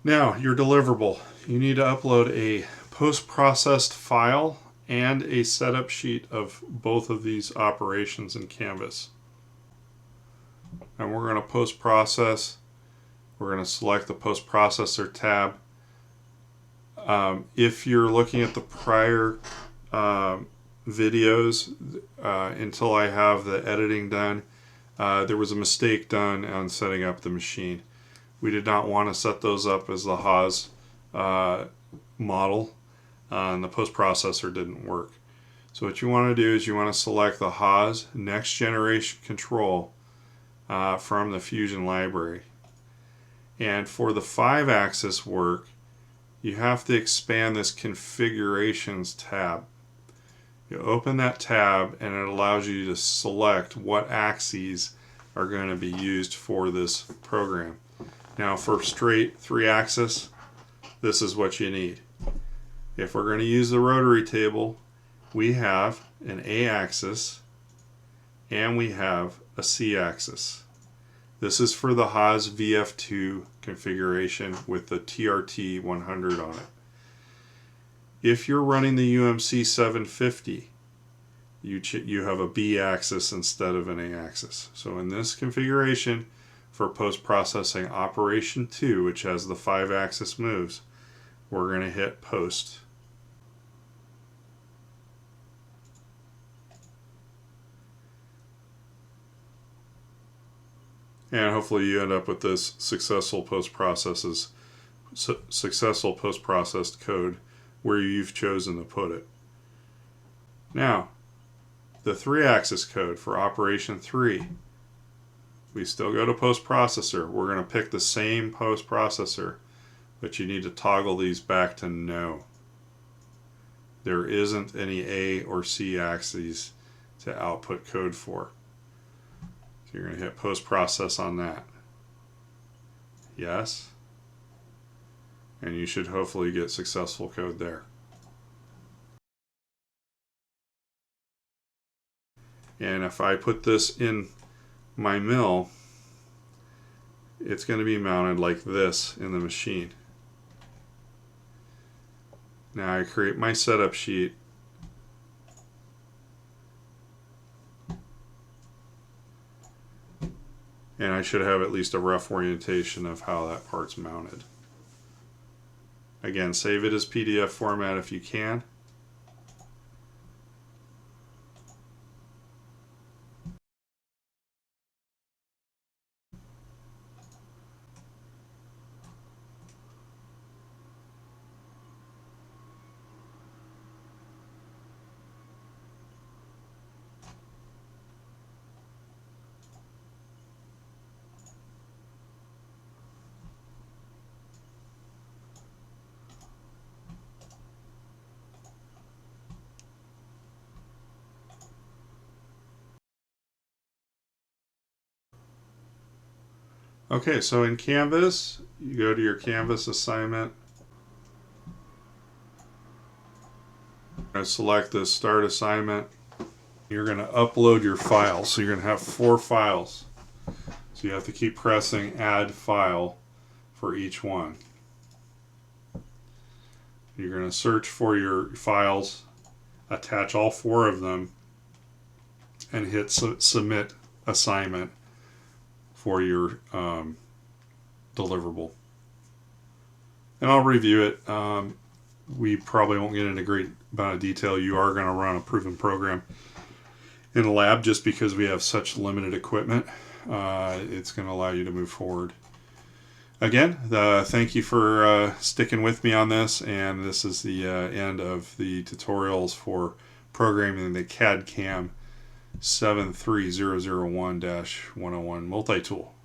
Now, your deliverable. You need to upload a post-processed file and a setup sheet of both of these operations in Canvas. And we're going to post-process. We're going to select the post-processor tab. If you're looking at the prior videos, until I have the editing done, there was a mistake done on setting up the machine. We did not want to set those up as the Haas model, and the post-processor didn't work. So what you want to do is you want to select the Haas Next Generation Control from the Fusion library. And for the 5-axis work, you have to expand this Configurations tab. You open that tab and it allows you to select what axes are going to be used for this program. Now for straight 3-axis, this is what you need. If we're going to use the rotary table, we have an A-axis and we have a C-axis. This is for the Haas VF2 configuration with the TRT 100 on it. If you're running the UMC 750, you have a B-axis instead of an A-axis. So in this configuration, for post-processing operation 2, which has the 5-axis moves, we're going to hit post. And hopefully you end up with this successful post-processed code where you've chosen to put it. Now, the 3-axis code for operation 3. We still go to post-processor. We're going to pick the same post-processor, but you need to toggle these back to no. There isn't any A or C axes to output code for. So you're going to hit post-process on that. Yes. And you should hopefully get successful code there. And if I put this in my mill, it's going to be mounted like this in the machine. Now I create my setup sheet. And I should have at least a rough orientation of how that part's mounted. Again, save it as PDF format if you can. Okay, so in Canvas, you go to your Canvas assignment. You're going to select the Start Assignment. You're going to upload your files. So you're going to have 4 files. So you have to keep pressing Add File for each one. You're going to search for your files, attach all 4 of them, and hit Submit Assignment for your deliverable. And I'll review it. We probably won't get into a great amount of detail. You are going to run a proven program in a lab just because we have such limited equipment. It's going to allow you to move forward. Again, thank you for sticking with me on this, and this is the end of the tutorials for programming the CAD CAM 73001-101 multi-tool.